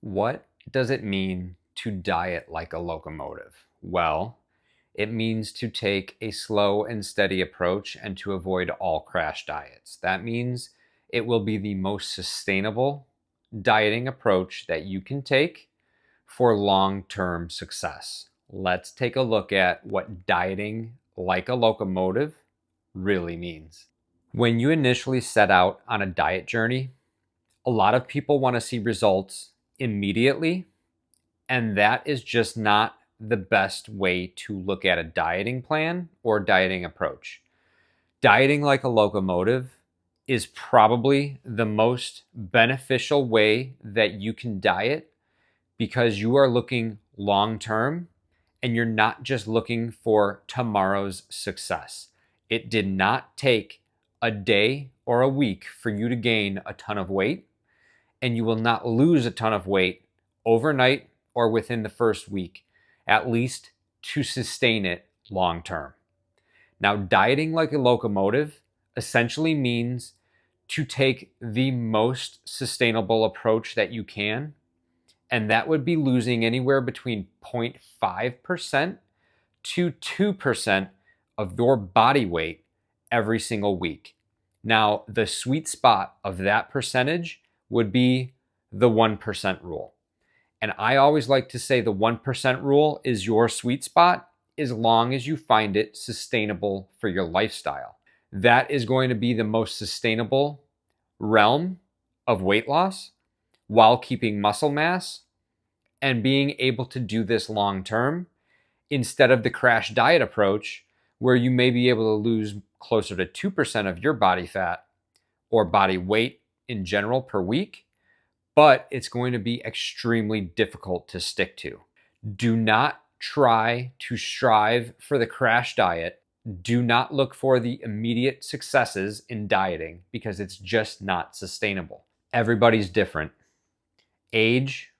What does it mean to diet like a locomotive? Well, it means to take a slow and steady approach and to avoid all crash diets. That means it will be the most sustainable dieting approach that you can take for long-term success. Let's take a look at what dieting like a locomotive really means. When you initially set out on a diet journey, a lot of people want to see results immediately, and that is just not the best way to look at a dieting plan or dieting approach. Dieting like a locomotive is probably the most beneficial way that you can diet because you are looking long term and you're not just looking for tomorrow's success. It did not take a day or a week for you to gain a ton of weight, and you will not lose a ton of weight overnight or within the first week, at least to sustain it long term. Now, dieting like a locomotive essentially means to take the most sustainable approach that you can, and that would be losing anywhere between 0.5% to 2% of your body weight every single week. Now, the sweet spot of that percentage would be the 1% rule. And I always like to say the 1% rule is your sweet spot as long as you find it sustainable for your lifestyle. That is going to be the most sustainable realm of weight loss while keeping muscle mass and being able to do this long term instead of the crash diet approach where you may be able to lose closer to 2% of your body fat or body weight in general per week, but it's going to be extremely difficult to stick to. Do not try to strive for the crash diet. Do not look for the immediate successes in dieting because it's just not sustainable. Everybody's different. Age,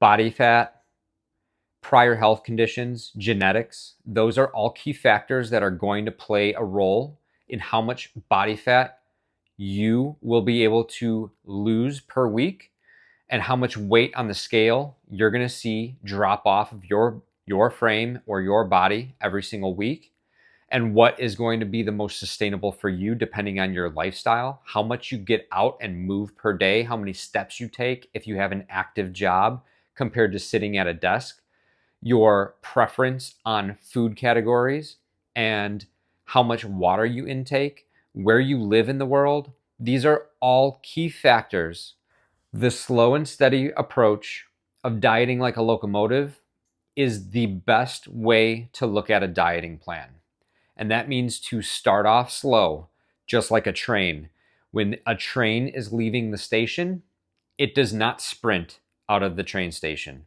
body fat, prior health conditions, genetics, those are all key factors that are going to play a role in how much body fat you will be able to lose per week and how much weight on the scale you're going to see drop off of your frame or your body every single week, and what is going to be the most sustainable for you depending on your lifestyle, how much you get out and move per day, how many steps you take if you have an active job compared to sitting at a desk, your preference on food categories, and how much water you intake, where you live in the world. These are all key factors. The slow and steady approach of dieting like a locomotive is the best way to look at a dieting plan. And that means to start off slow, just like a train. When a train is leaving the station, it does not sprint out of the train station.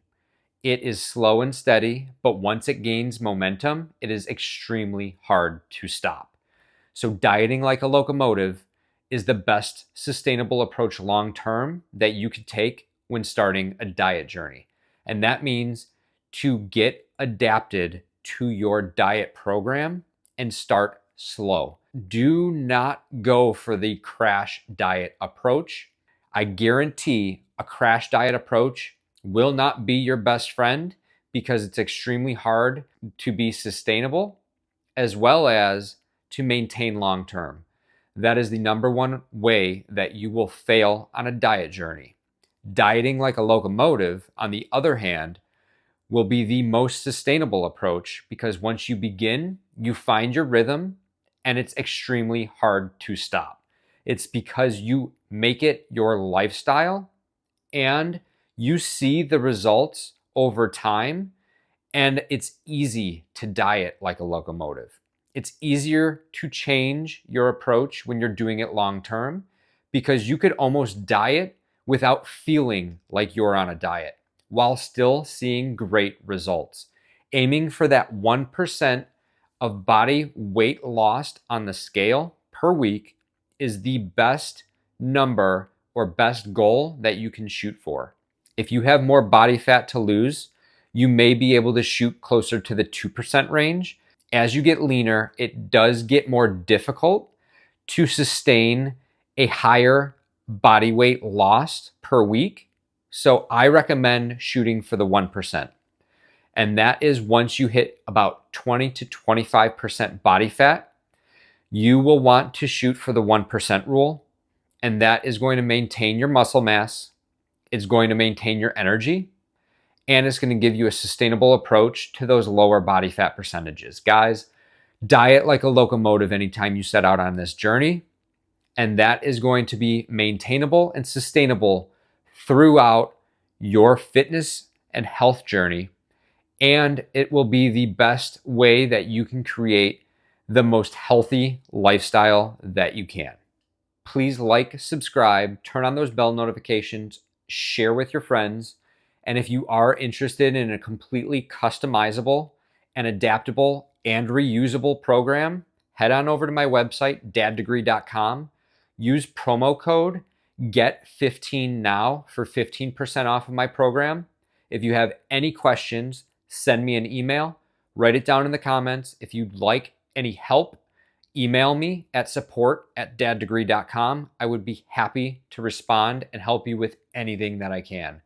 It is slow and steady, but once it gains momentum, it is extremely hard to stop. So dieting like a locomotive is the best sustainable approach long term that you could take when starting a diet journey. And that means to get adapted to your diet program and start slow. Do not go for the crash diet approach. I guarantee a crash diet approach will not be your best friend because it's extremely hard to be sustainable as well as to maintain long term. That is the number one way that you will fail on a diet journey. Dieting like a locomotive, on the other hand, will be the most sustainable approach because once you begin, you find your rhythm and it's extremely hard to stop. It's because you make it your lifestyle and you see the results over time, and it's easy to diet like a locomotive. It's easier to change your approach when you're doing it long term because you could almost diet without feeling like you're on a diet while still seeing great results. Aiming for that 1% of body weight lost on the scale per week is the best number or best goal that you can shoot for. If you have more body fat to lose, you may be able to shoot closer to the 2% range. As you get leaner, it does get more difficult to sustain a higher body weight loss per week. So I recommend shooting for the 1%. And that is once you hit about 20 to 25% body fat, you will want to shoot for the 1% rule. And that is going to maintain your muscle mass. It's going to maintain your energy. And it's going to give you a sustainable approach to those lower body fat percentages. Guys, diet like a locomotive anytime you set out on this journey. And that is going to be maintainable and sustainable throughout your fitness and health journey. And it will be the best way that you can create the most healthy lifestyle that you can. Please like, subscribe, turn on those bell notifications, share with your friends. And if you are interested in a completely customizable and adaptable and reusable program, head on over to my website, daddegree.com. Use promo code GET15 now for 15% off of my program. If you have any questions, send me an email, write it down in the comments. If you'd like any help, email me at support@daddegree.com. I would be happy to respond and help you with anything that I can.